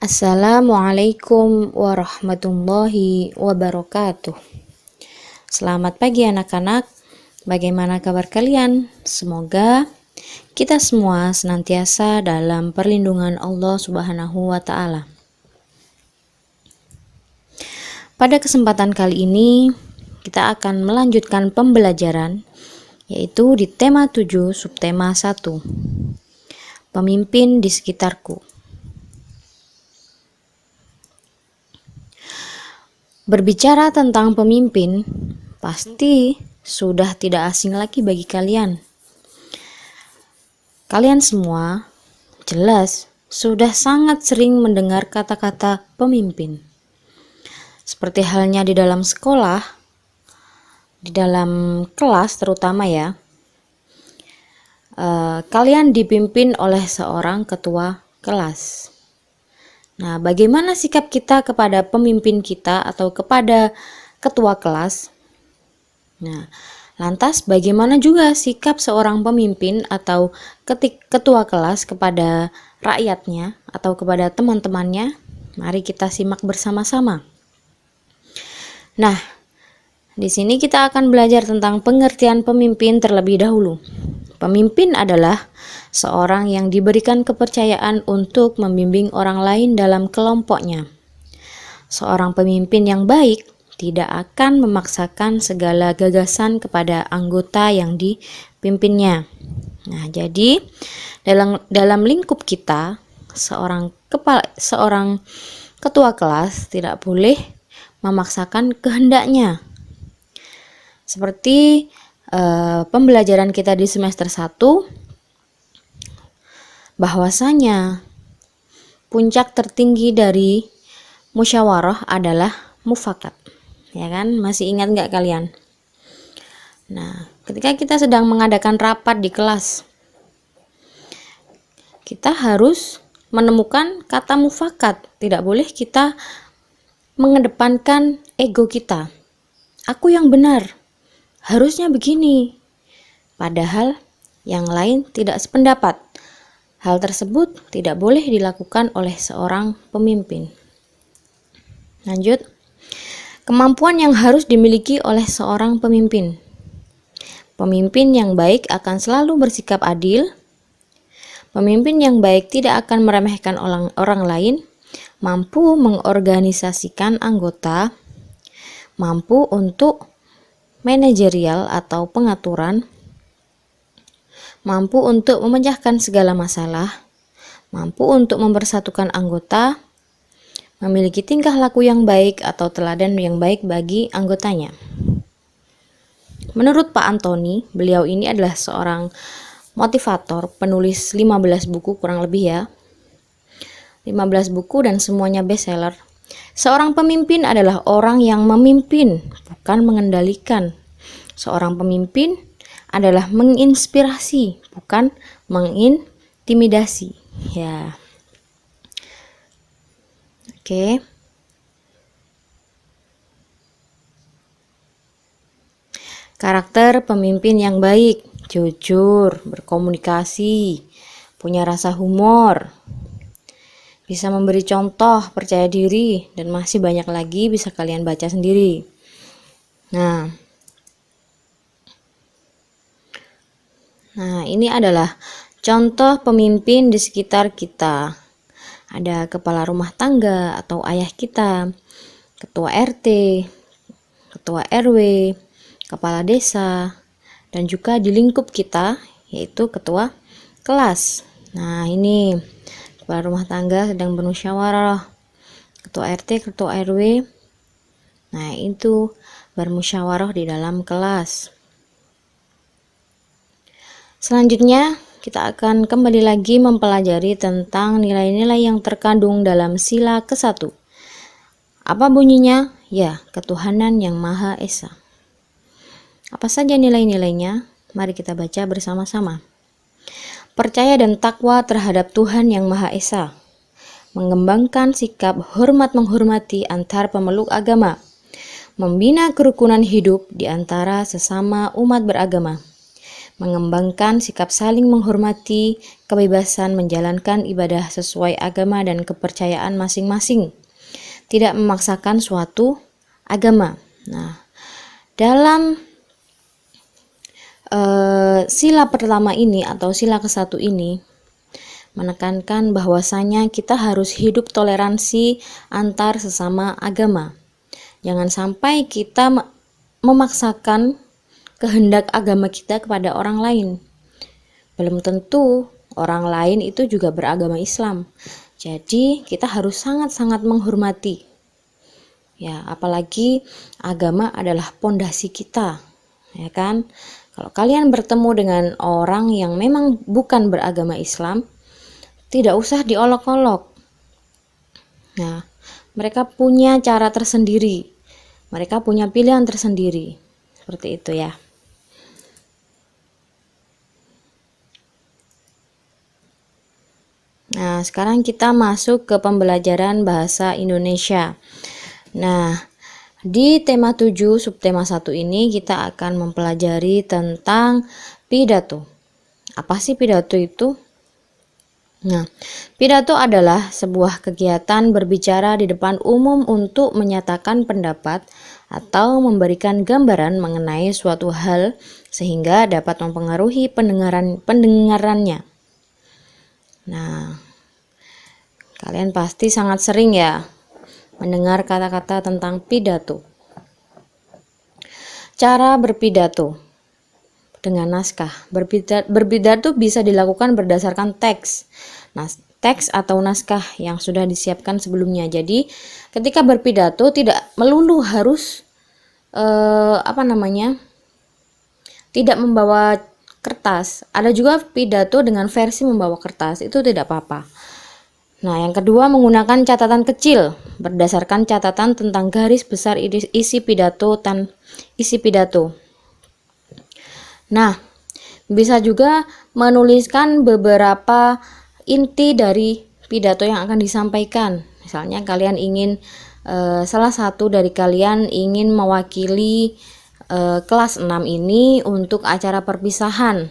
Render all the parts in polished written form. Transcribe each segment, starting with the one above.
Assalamualaikum warahmatullahi wabarakatuh. Selamat pagi anak-anak. Bagaimana kabar kalian? Semoga kita semua senantiasa dalam perlindungan Allah Subhanahu wa taala. Pada kesempatan kali ini kita akan melanjutkan pembelajaran yaitu di tema 7 subtema 1. Pemimpin di sekitarku. Berbicara tentang pemimpin, pasti sudah tidak asing lagi bagi kalian. Kalian semua jelas sudah sangat sering mendengar kata-kata pemimpin. Seperti halnya di dalam sekolah, di dalam kelas terutama ya, kalian dipimpin oleh seorang ketua kelas. Nah, bagaimana sikap kita kepada pemimpin kita atau kepada ketua kelas? Nah, lantas bagaimana juga sikap seorang pemimpin atau ketua kelas kepada rakyatnya atau kepada teman-temannya? Mari kita simak bersama-sama. Nah, di sini kita akan belajar tentang pengertian pemimpin terlebih dahulu. Pemimpin adalah seorang yang diberikan kepercayaan untuk membimbing orang lain dalam kelompoknya. Seorang pemimpin yang baik tidak akan memaksakan segala gagasan kepada anggota yang dipimpinnya. Nah, jadi dalam lingkup kita, seorang ketua kelas tidak boleh memaksakan kehendaknya. Seperti pembelajaran kita di semester 1, bahwasanya puncak tertinggi dari musyawarah adalah mufakat. Ya kan? Masih ingat nggak kalian? Nah, ketika kita sedang mengadakan rapat di kelas, kita harus menemukan kata mufakat. Tidak boleh kita mengedepankan ego kita. Aku yang benar. Harusnya begini, padahal yang lain tidak sependapat. Hal tersebut tidak boleh dilakukan oleh seorang pemimpin. Lanjut, kemampuan yang harus dimiliki oleh seorang pemimpin. Pemimpin yang baik akan selalu bersikap adil. Pemimpin yang baik tidak akan meremehkan orang lain, mampu mengorganisasikan anggota, mampu untuk manajerial atau pengaturan, mampu untuk memecahkan segala masalah, mampu untuk mempersatukan anggota, memiliki tingkah laku yang baik atau teladan yang baik bagi anggotanya. Menurut Pak Antoni, beliau ini adalah seorang motivator, penulis 15 buku kurang lebih ya. 15 buku dan semuanya bestseller. Seorang pemimpin adalah orang yang memimpin, bukan mengendalikan. Seorang pemimpin adalah menginspirasi, bukan mengintimidasi. Ya. Oke. Karakter pemimpin yang baik, jujur, berkomunikasi, punya rasa humor, bisa memberi contoh, percaya diri, dan masih banyak lagi bisa kalian baca sendiri. Nah, ini adalah contoh pemimpin di sekitar kita. Ada kepala rumah tangga atau ayah kita, ketua RT, ketua RW, kepala desa, dan juga di lingkup kita yaitu ketua kelas. Nah, ini kepala rumah tangga sedang bermusyawarah, ketua RT, ketua RW. Nah, itu bermusyawarah di dalam kelas. Selanjutnya, kita akan kembali lagi mempelajari tentang nilai-nilai yang terkandung dalam sila ke-1. Apa bunyinya? Ya, ketuhanan yang Maha Esa. Apa saja nilai-nilainya? Mari kita baca bersama-sama. Percaya dan takwa terhadap Tuhan yang Maha Esa, mengembangkan sikap hormat menghormati antar pemeluk agama, membina kerukunan hidup di antara sesama umat beragama, mengembangkan sikap saling menghormati, kebebasan menjalankan ibadah sesuai agama dan kepercayaan masing-masing, tidak memaksakan suatu agama. Nah, dalam sila pertama ini atau sila ke-1 ini menekankan bahwasanya kita harus hidup toleransi antar sesama agama. Jangan sampai kita memaksakan kehendak agama kita kepada orang lain. Belum tentu orang lain itu juga beragama Islam. Jadi kita harus sangat-sangat menghormati. Ya, apalagi agama adalah pondasi kita, ya kan? Kalau kalian bertemu dengan orang yang memang bukan beragama Islam, tidak usah diolok-olok. Nah, mereka punya cara tersendiri. Mereka punya pilihan tersendiri. Seperti itu ya. Nah, sekarang kita masuk ke pembelajaran bahasa Indonesia. Nah, di tema 7 subtema 1 ini kita akan mempelajari tentang pidato. Apa sih pidato itu? Nah, pidato adalah sebuah kegiatan berbicara di depan umum untuk menyatakan pendapat atau memberikan gambaran mengenai suatu hal sehingga dapat mempengaruhi pendengarannya. Nah, kalian pasti sangat sering ya mendengar kata-kata tentang pidato. Cara berpidato dengan naskah. Berpidato bisa dilakukan berdasarkan teks. Teks atau naskah yang sudah disiapkan sebelumnya. Jadi, ketika berpidato tidak melulu harus tidak membawa kertas. Ada juga pidato dengan versi membawa kertas. Itu tidak apa-apa. Nah, yang kedua menggunakan catatan kecil berdasarkan catatan tentang garis besar isi pidato dan isi pidato. Nah, bisa juga menuliskan beberapa inti dari pidato yang akan disampaikan. Misalnya kalian ingin salah satu dari kalian ingin mewakili kelas 6 ini untuk acara perpisahan.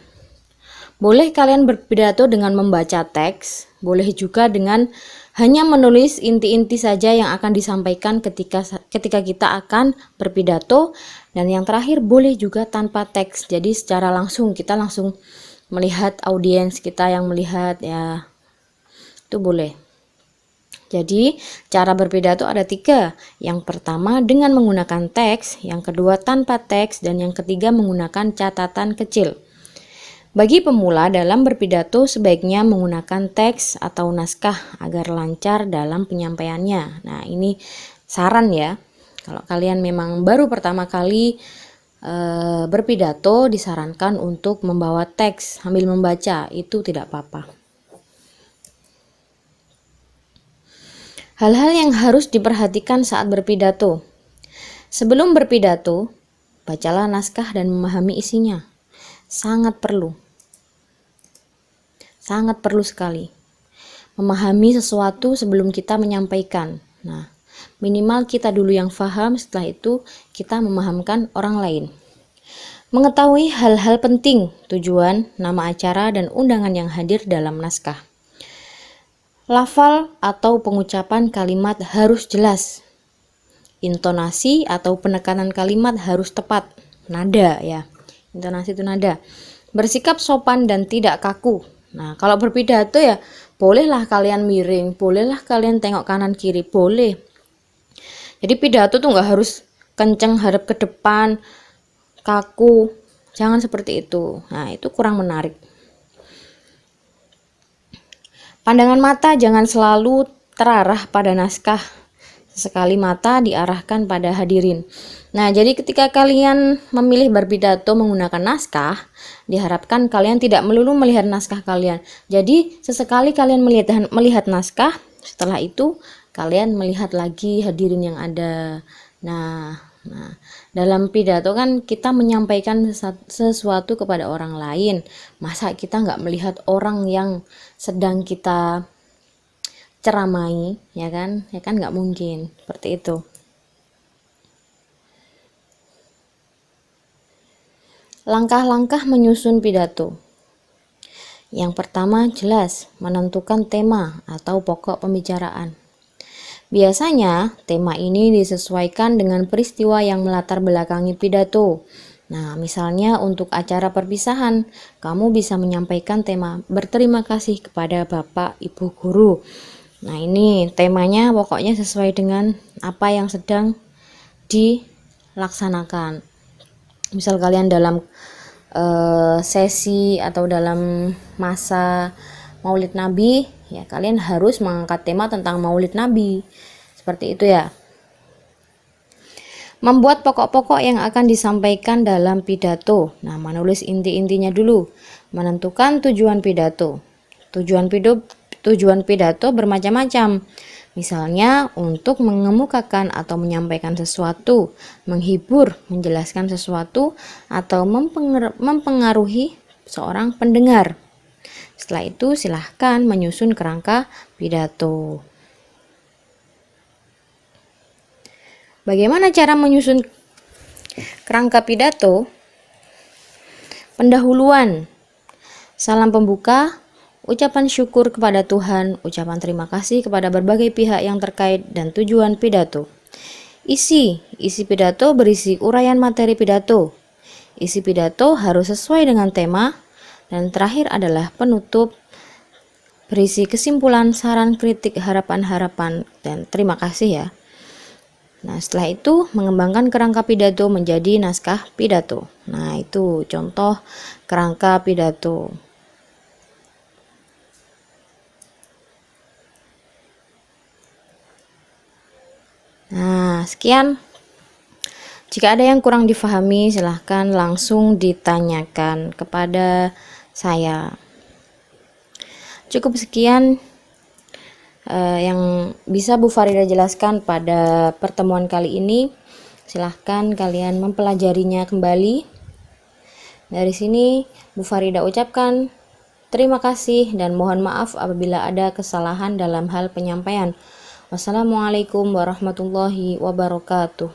Boleh kalian berpidato dengan membaca teks, boleh juga dengan hanya menulis inti-inti saja yang akan disampaikan ketika kita akan berpidato, dan yang terakhir boleh juga tanpa teks. Jadi secara langsung kita langsung melihat audiens kita yang melihat ya. Itu boleh. Jadi cara berpidato ada 3. Yang pertama dengan menggunakan teks, yang kedua tanpa teks, dan yang ketiga menggunakan catatan kecil. Bagi pemula dalam berpidato sebaiknya menggunakan teks atau naskah agar lancar dalam penyampaiannya. Nah, ini saran ya. Kalau kalian memang baru pertama kali berpidato, disarankan untuk membawa teks sambil membaca, itu tidak apa-apa. Hal-hal yang harus diperhatikan saat berpidato. Sebelum berpidato, bacalah naskah dan memahami isinya. Sangat perlu sekali memahami sesuatu sebelum kita menyampaikan. Nah, minimal kita dulu yang paham, setelah itu kita memahamkan orang lain. Mengetahui hal-hal penting, tujuan, nama acara, dan undangan yang hadir dalam naskah. Lafal atau pengucapan kalimat harus jelas. Intonasi atau penekanan kalimat harus tepat. Nada ya. Intonasi itu nada. Bersikap sopan dan tidak kaku. Nah, kalau berpidato ya bolehlah kalian miring, bolehlah kalian tengok kanan kiri, boleh. Jadi pidato tuh nggak harus kenceng hadap ke depan, kaku, jangan seperti itu. Nah, itu kurang menarik. Pandangan mata jangan selalu terarah pada naskah. Sekali mata diarahkan pada hadirin. Nah, jadi ketika kalian memilih berpidato menggunakan naskah, diharapkan kalian tidak melulu melihat naskah kalian. Jadi, sesekali kalian melihat naskah, setelah itu kalian melihat lagi hadirin yang ada. Nah, dalam pidato kan kita menyampaikan sesuatu kepada orang lain. Masa kita nggak melihat orang yang sedang kita ceramai, ya kan nggak mungkin seperti itu. Langkah-langkah menyusun pidato. Yang pertama, jelas menentukan tema atau pokok pembicaraan. Biasanya, tema ini disesuaikan dengan peristiwa yang melatar belakangi pidato. Nah, misalnya untuk acara perpisahan, kamu bisa menyampaikan tema berterima kasih kepada Bapak Ibu Guru. Nah, ini temanya pokoknya sesuai dengan apa yang sedang dilaksanakan. Misal kalian dalam sesi atau dalam masa Maulid Nabi, ya kalian harus mengangkat tema tentang Maulid Nabi. Seperti itu ya. Membuat pokok-pokok yang akan disampaikan dalam pidato. Nah, menulis inti-intinya dulu. Menentukan tujuan pidato. Tujuan pidato bermacam-macam. Misalnya untuk mengemukakan atau menyampaikan sesuatu, menghibur, menjelaskan sesuatu, atau mempengaruhi seorang pendengar. Setelah itu silahkan menyusun kerangka pidato. Bagaimana cara menyusun kerangka pidato? Pendahuluan, salam pembuka, ucapan syukur kepada Tuhan, ucapan terima kasih kepada berbagai pihak yang terkait, dan tujuan pidato. Isi pidato berisi uraian materi pidato. Isi pidato harus sesuai dengan tema. Dan terakhir adalah penutup, berisi kesimpulan, saran, kritik, harapan-harapan, dan terima kasih ya. Nah, setelah itu mengembangkan kerangka pidato menjadi naskah pidato. Nah, itu contoh kerangka pidato. Nah, sekian. Jika ada yang kurang difahami, silahkan langsung ditanyakan kepada saya. Cukup sekian yang bisa Bu Farida jelaskan pada pertemuan kali ini. Silahkan kalian mempelajarinya kembali. Dari sini Bu Farida ucapkan terima kasih dan mohon maaf apabila ada kesalahan dalam hal penyampaian. Wassalamualaikum warahmatullahi wabarakatuh.